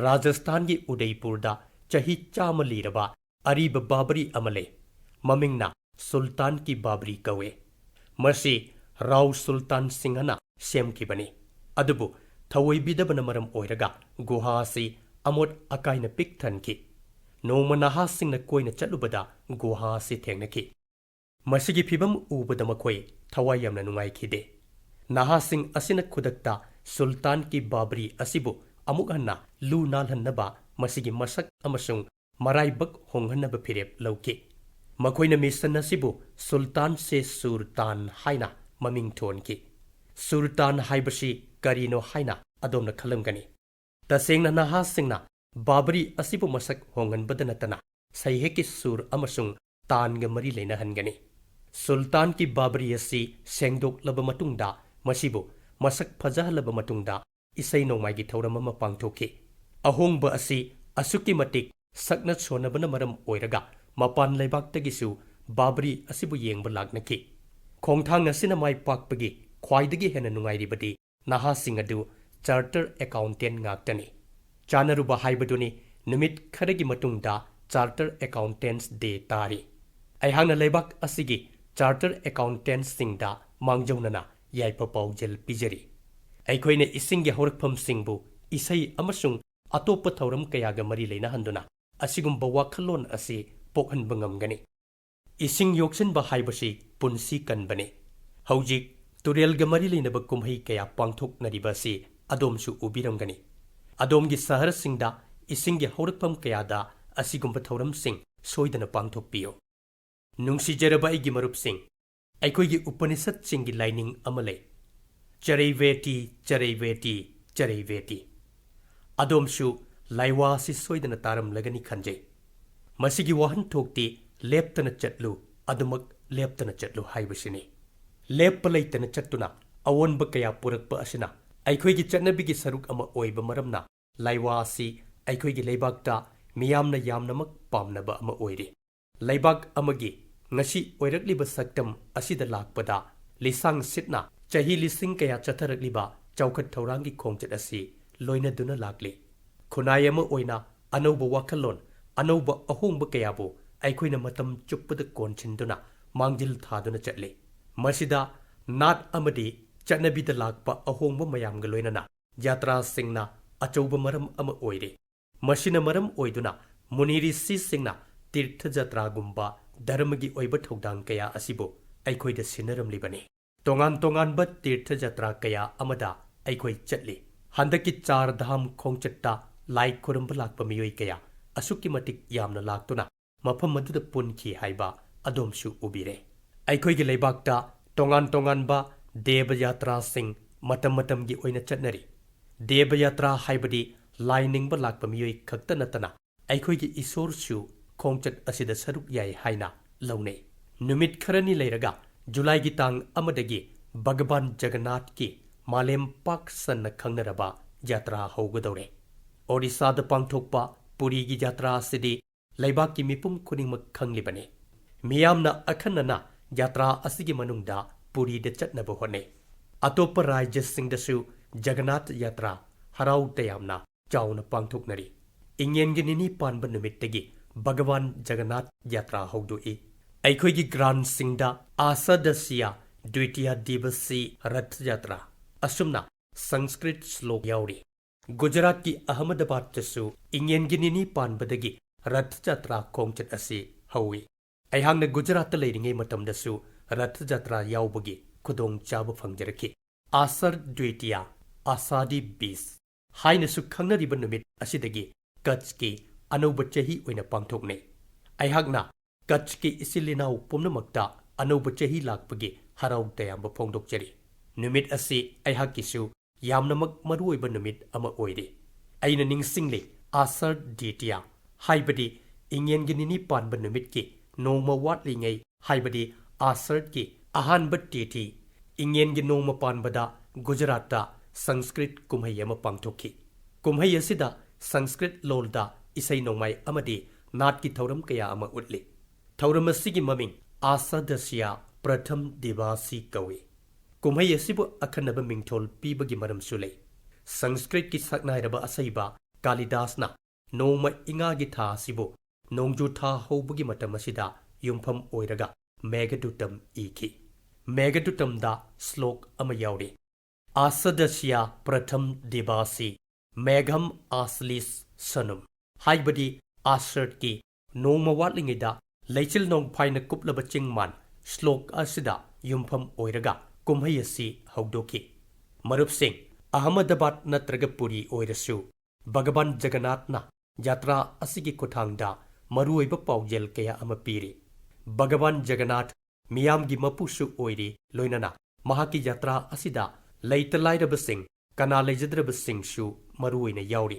ꯔꯥꯖꯁꯊꯥꯟꯒꯤ ꯎꯗꯩꯄꯨꯔꯗ ꯆꯍꯤ 100 ꯂꯤꯔꯕ ꯑꯔꯤꯕ ꯕꯥꯕꯔꯤ ꯑꯃ ꯂꯩ꯫ ꯃꯃꯤꯡꯅ ꯁꯨꯜꯇꯥꯟ ꯀꯤ ꯕꯥꯕꯔꯤ ꯀꯧꯏ꯫ ꯃꯁꯤ ꯔꯥꯎ ꯁꯨꯜꯇꯥꯟ ꯁꯤꯡꯍꯅ ꯁꯦꯝꯈꯤꯕꯅꯤ꯫ ꯑꯗꯨꯕꯨ ꯊꯧꯑꯣꯏꯕꯤꯗꯕꯅ ꯃꯔꯝ ꯑꯣꯏꯔꯒ ꯒꯨꯍꯥ ꯑꯁꯤ ꯑꯃꯣꯠ ꯑꯀꯥꯏꯅ ꯄꯤꯛ ꯊꯟꯈꯤ꯫ ꯅꯣꯡꯃ ꯅꯍꯥꯁꯤꯡꯅ ꯀꯣꯏꯅ ꯆꯠꯂꯨꯕꯗ ꯒꯨꯍꯥ ꯑꯁꯤ ꯊꯦꯡꯅꯈꯤ꯫ ꯃꯁꯤꯒꯤ ꯐꯤꯕꯝ ꯎꯕꯗ ꯃꯈꯣꯏ ꯊꯋꯥꯏ ꯌꯥꯝꯅ ꯅꯨꯡꯉꯥꯏꯈꯤꯗꯦ꯫ ꯅꯍꯥꯁꯤꯡ ꯑꯁꯤꯅ ꯈꯨꯗꯛꯇ ꯁꯨꯜꯇꯥꯟ ꯀꯤ ꯕꯥꯕꯔꯤ ꯑꯁꯤꯕꯨ ꯑꯃꯨꯛ ꯍꯟꯅ ꯂꯨ ꯅꯥꯜꯍꯟꯅꯕ ꯃꯁꯤꯒꯤ ꯃꯁꯛ ꯑꯃꯁꯨꯡ ꯃꯔꯥꯏꯕꯛ ꯍꯣꯡꯍꯟꯅꯕ ꯐꯤꯔꯦꯞ ꯂꯧꯈꯤ꯫ ꯃꯈꯣꯏꯅ ꯃꯤꯁꯟ ꯑꯁꯤꯕꯨ ꯁꯨꯜꯇꯥꯟ ꯁꯦ ꯁꯨꯔꯇꯥꯟ ꯍꯥꯏꯅ ꯃꯃꯤꯡ ꯊꯣꯟꯈꯤ꯫ ꯁꯨꯔꯇꯥꯟ ꯍꯥꯏꯕꯁꯤ ꯀꯔꯤꯅꯣ ꯍꯥꯏꯅ ꯑꯗꯣꯝꯅ ꯈꯜꯂꯝꯒꯅꯤ꯫ ꯇꯁꯦꯡꯅ ꯅꯍꯥꯁꯤꯡꯅ ꯕꯥꯕꯔꯤ ꯑꯁꯤꯕꯨ ꯃꯁꯛ ꯍꯣꯡꯍꯟꯕꯗ ꯅꯠꯇꯅ ꯁꯩꯍꯦꯛꯀꯤ ꯁꯨꯔ ꯑꯃꯁꯨꯡ ꯇꯥꯟꯒ ꯃꯔꯤ ꯂꯩꯅꯍꯟꯒꯅꯤ꯫ ꯁꯨꯜꯇꯥꯟ ꯀꯤ ꯕꯥꯕꯔꯤ ꯑꯁꯤ ꯁꯦꯡꯗꯣꯛꯂꯕ ꯃꯇꯨꯡꯗ ꯃꯁꯤꯕꯨ ꯃꯁꯛ ꯐꯖꯍꯜꯂꯕ ꯃꯇꯨꯡꯗ ꯏꯁꯩ ꯅꯣꯡꯃꯥꯏꯒꯤ ꯊꯧꯔꯝ ꯑꯃ ꯄꯥꯡꯊꯣꯛꯈꯤ꯫ ꯑꯍꯣꯡꯕ ꯑꯁꯤ ꯑꯁꯨꯛꯀꯤ ꯃꯇꯤꯛ ꯁꯛꯅ ꯁꯣꯟꯅꯕꯅ ꯃꯔꯝ ꯑꯣꯏꯔꯒ ꯃꯄꯥꯟ ꯂꯩꯕꯥꯛꯇꯒꯤꯁꯨ ꯕꯥꯕꯔꯤ ꯑꯁꯤꯕꯨ ꯌꯦꯡꯕ ꯂꯥꯛꯅꯈꯤ꯫ ꯈꯣꯡꯊꯥꯡ ꯑꯁꯤꯅ ꯃꯥꯏ ꯄꯥꯛꯄꯒꯤ ꯈ꯭ꯋꯥꯏꯗꯒꯤ ꯍꯦꯟꯅ ꯅꯨꯡꯉꯥꯏꯔꯤꯕꯗꯤ ꯅꯍꯥꯁꯤꯡ ꯑꯗꯨ ꯆꯥꯔꯇꯔ ꯑꯦꯀꯥꯎꯟꯇꯦꯟ ꯉꯥꯛꯇꯅꯤ꯫ ꯆꯥꯅꯔꯨꯕ ꯍꯥꯏꯕꯗꯨꯅꯤ ꯅꯨꯃꯤꯠ ꯈꯔꯒꯤ ꯃꯇꯨꯡꯗ ꯆꯥꯔꯇꯔ ꯑꯦꯀꯥꯎꯟꯇꯦꯟꯁ ꯗꯦ ꯇꯥꯔꯤ꯫ ꯑꯩꯍꯥꯛꯅ ꯂꯩꯕꯥꯛ ꯑꯁꯤꯒꯤ ꯆꯥꯔꯇꯔ ꯑꯦꯀꯥꯎꯟꯇꯦꯟꯁꯁꯤꯡꯗ ꯃꯥꯡꯖꯧꯅꯅ ꯌꯥꯏꯐ ꯄꯥꯎꯖꯦꯜ ꯄꯤꯖꯔꯤ꯫ ꯑꯩꯈꯣꯏꯅ ꯏꯁꯤꯡꯒꯤ ꯍꯧꯔꯛꯐꯝꯁꯤꯡꯕꯨ ꯏꯁꯩ ꯑꯃꯁꯨꯡ ꯑꯇꯣꯞꯄ ꯊꯧꯔꯝ ꯀꯌꯥꯒ ꯃꯔꯤ ꯂꯩꯅꯍꯟꯗꯨꯅ ꯑꯁꯤꯒꯨꯝꯕ ꯋꯥꯈꯜꯂꯣꯟ ꯑꯁꯤ ꯄꯣꯛꯍꯟꯕ ꯉꯝꯒꯅꯤ꯫ ꯏꯁꯤꯡ ꯌꯣꯛꯁꯤꯟꯕ ꯍꯥꯏꯕꯁꯤ ꯄꯨꯟꯁꯤ ꯀꯟꯕꯅꯤ꯫ ꯍꯧꯖꯤꯛ ꯇꯨꯔꯦꯜꯒ ꯃꯔꯤ ꯂꯩꯅꯕ ꯀꯨꯝꯍꯩ ꯀꯌꯥ ꯄꯥꯡꯊꯣꯛꯅꯔꯤꯕ ꯑꯁꯤ ꯑꯗꯣꯝꯁꯨ ꯎꯕꯤꯔꯝꯒꯅꯤ꯫ ꯑꯗꯣꯝꯒꯤ ꯁꯍꯔꯁꯤꯡꯗ ꯏꯁꯤꯡꯒꯤ ꯍꯧꯔꯛꯐꯝ ꯀꯌꯥꯗ ꯑꯁꯤꯒꯨꯝꯕ ꯊꯧꯔꯝꯁꯤꯡ ꯁꯣꯏꯗꯅ ꯄꯥꯡꯊꯣꯛꯄꯤꯌꯨ꯫ ꯅꯨꯡꯁꯤꯖꯔꯕ ꯑꯩꯒꯤ ꯃꯔꯨꯞꯁꯤꯡ, ꯑꯩꯈꯣꯏꯒꯤ ꯎꯄꯅꯤꯁꯠꯁꯤꯡꯒꯤ ꯂꯥꯏꯅꯤꯡ ꯑꯃ ꯂꯩ, ꯆꯔꯩꯕꯦꯇꯤ ꯆꯔꯩꯕꯦꯇꯤ ꯆꯔꯩꯕꯦꯇꯤ꯫ ꯑꯗꯣꯝꯁꯨ ꯂꯥꯏꯋꯥ ꯑꯁꯤ ꯁꯣꯏꯗꯅ ꯇꯥꯔꯝꯂꯒꯅꯤ ꯈꯟꯖꯩ꯫ ꯃꯁꯤꯒꯤ ꯋꯥꯍꯟꯊꯣꯛꯇꯤ लेप्तना चट्लु अदुमक लेप्तना चट्लु हाइबसिनी लेप्प लेतना चट्टुना अवोनब कया पुरक्प असिना अैखोइगी चट्नबिगी सरुक अमा ओइब मरमना लाइवा असि अैखोइगी लेबाकता मियामना यामनमक पामनबा अमा ओइरि लेबाक अमगी ngasi oirakliba saktam asida lakpada lisang sitna chahi lising kaya chatharakliba chaukat thaurangi khongchat asi loina duna lakli khunai ama oina anauba wakalon anauba ahongba kayabu aikoina matam chuppada konchinduna mangjil thaduna chatli masida nat amadi chatnabida lakpa ahongba mayamga loinana yatra singna achauba maram ama oire masina maram oiduna muniri si singna tirtha jatra gumba धर्मगी ओइब थौदांग कया असिबो अैखोइदा सिनरमलिबनी तोंगान तोंगानबा तीर्थ जत्रा कया अमदा अैखोइ चटली हंदकी चार धाम खोंगचट्टा लाई खुरंब लाकपा मियोइ कया असुक्की मतिक यामना लाक्तुना मफम मदुदा पुनखी हाइबा अदोमसु उबिरे अैखोइगी लेबाकता तोंगान तोंगानबा देव यात्रा सिंग matam matamgi oina chatnari deva yatra haibadi lai ningba lakpa miyoi khakta natana aikhoigi isor su khongchat asida saruk yai haina launei numit kharani leiraga July gi tang amadagi Bhagavan Jagannath ki malem pak sanna khangnaraba yatra haugadore Odisha da pangthokpa Puri gi yatra asidi laibak ki mipum khuningmak khanglibane miyamna akhanana yatra asigi manungda Puri da chatnaba hone atoppa rajyasingdasu Jagannath yatra harau tayamna chauna pangthoknari ingyengi nini panba numittagi Bhagavan Jagannath yatra haudu Aikhoigi Grand Singda Asadasya Dvitiya Divasi Rath Yatra Asumna Sanskrit Slok Yauri Gujarat ki Ahmedabad tasu Ingyengi nini panbadagi Rath Yatra khongchat asi hawi Aihangna Gujarat leiringai matamdasu Rath Yatra yaubagi khudong chaba phangjaraki Asar Dvitiya Asadi Bis Hainasu khangnariba numit asidagi Kutch ki anauba chahi oina pangthokne Aihangna Kutch ki isilinau pumnamakta anauba chahi lakpagi harau tayamba phongdokjari numit asi aihakisu yamnamak maruoiba numit ama oire aina ningsingli Asar Ditiya haibadi ingyengi nini panba numit ki nongma watlingai haibadi Asar ki ahanba titi ingyengi nongma panbada Gujarata Sanskrit kumhayama pangthokki kumhay asida Sanskrit lolda isai nongmai amadi nat ki thauram kaya ama utli Thauramasi maming Asadasya Pratham Divasi Kawi Kumhay asibu akhanaba mingthol pibagi maram sule Sanskrit ki saknairaba asaiba Kalidasna Nongma ingagi tha asibu Nongju tha hobagi matamasida yumpham oiraga Megadutam iki Megadutam da slok ama yauri Asadasya Pratham Divasi Megham Aslis Sanum Haibadi Asart ki Nongma watlingida Leichil nong paina kuplaba chingman slok asida yumpham oiraga kumhay asi haudoki marup sing Ahmedabad natraga Puri oirasu Bhagavan Jagannath na yatra asigi kuthangda maruoiba paujel kaya ama piri Bhagavan Jagannath miyamgi mapusu oiri loinana mahaki yatra asida leitalairaba sing kana leijadraba sing su maruoina yauri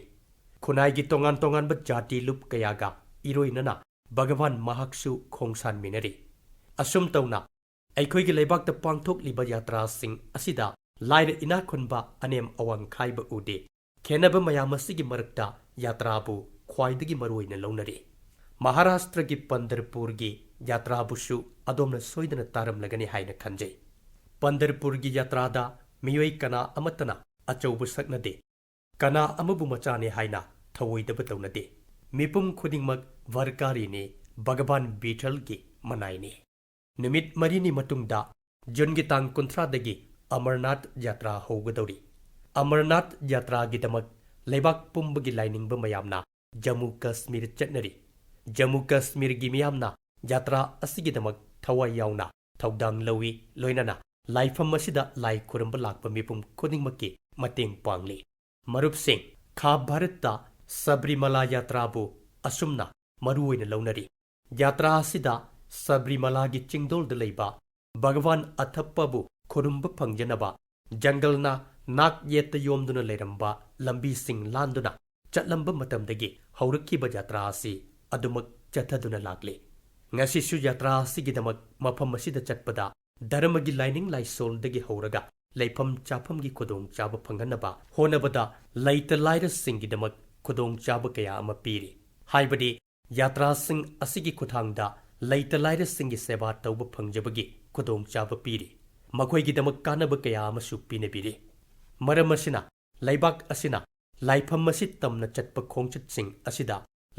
khunai tongan tongan ba jati lup kayaga iroinana Bhagavan Mahaksu Khongsan Minari Asum Tauna Aikhoigi Laibakta Pangthok Liba Yatra Sing Asida Laira Inakhunba Anem Awang Khaiba Ude Khenaba Mayamasigi Marakta Yatrabu Khwaidagi Maruina Launari Maharashtra gi Pandarpur gi Yatrabusu Adomna Soidana Taram Lagani Haina Khanjai Pandarpur gi Yatrada Miyoi Kana Amatana Achaubu Saknade Kana Amabu Machane Haina Thawoidaba Taunade Mipum khudingmak varkari ne Bhagavan Bithal gi manai ne numit marini matungda Jungi tang kuntradagi Amarnath yatra haugadori Amarnath yatra gi damak leibak pumbagi lainingba mayamna Jammu Kashmir chatnari Jammu Kashmir gi miyamna yatra asigi damak thawai yauna thaudang lawi loinana laifam asida lai khuramba lakpa mipum khudingmakki mateng pangli marup sing kha bharatta Sabrimala Yatrabu Asumna Maruina Launari Yatra Asida Sabrimala gi Chingdol de Leiba Bhagavan Athappabu Kurumba Pangjanaba Jangalna Nak Yeta Yomduna Leramba Lambi Sing Landuna Chatlamba Matamdagi Haurakiba Yatra Asi Adumak Chathaduna Lakle Ngasishu Yatra Sigidamak Mapamasida Chatpada Dharamagi Lining Laisol Dagi Hauraga Laipam Chapam gi Kodong Chaba Panganaba Honabada Laita Laira Singidamak Kudong chaba kaya ama piri haibadi yatra sing asigi kuthangda leita laira singi seba tauba phangjabagi kudong chaba piri makhoi damak kanaba kaya ama supine biri maram asina laibak asina laifam masi tamna chatpa khongchat sing asida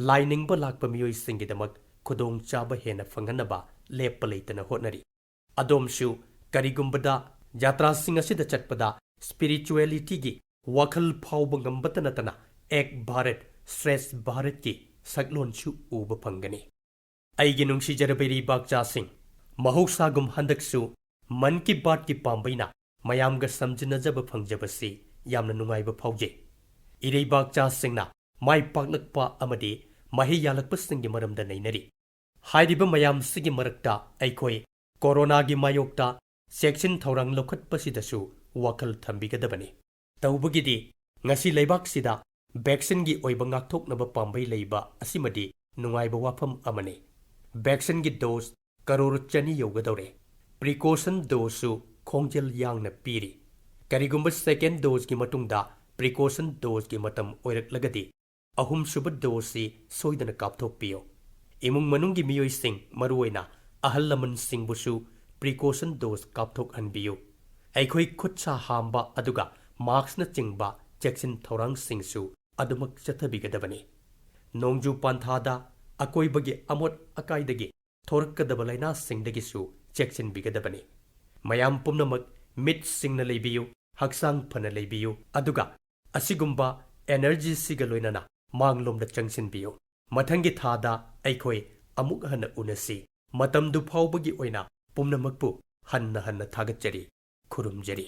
lainingba lakpa miyoi singi damak kudong chaba hena phanganaba leppa leitana hotnari adomshu karigumbada yatra sing asida chatpada spirituality gi wakhal phawba ngambata natana Ek Bharat Stress Bharat ki saglon chu uba phangani aigi nungsi jarabiri bakcha sing mahoksagum handaksu Man Ki Baat ki pambaina mayamga samjinajaba phangjabasi yamna nungaiba phawje irei bakcha singna mai paklakpa amadi mahi yalakpa singi maramda nainari hairiba mayam sigi marakta aikoi corona gi mayokta section thorang lokhatpasidasu wakal thambigadabani tawbagidi ngasi leibak-sida vaccine gi oiba ngakthoknaba pambai leiba asimadi nungaiba wafam amani vaccine gi dose karor chani yogadore precaution dose su khongjel yangna piri karigumba second dose gi matungda precaution dose gi matam oiraklagadi ahum suba dose si soidana kapthokpiyo imung manunggi miyoi sing maruoina ahal laman sing busu precaution dose kapthok anbiyo aikhoi khutsa hamba aduga marks na chingba checksin thorang singsu adumak chathabigadabani nongju panthada akoibagi amot akaidagi thorakadaba laina singdagisu checksin bigadabani mayam pumnamak mit singna leibiyu haksang phana leibiyu aduga asigumba energy sigaloinana manglomda changsinbiyu mathangi thada aikhoi amuk hana unasi matamdu phawbagi oina pumnamakpu hanna hanna thagachari khurumjari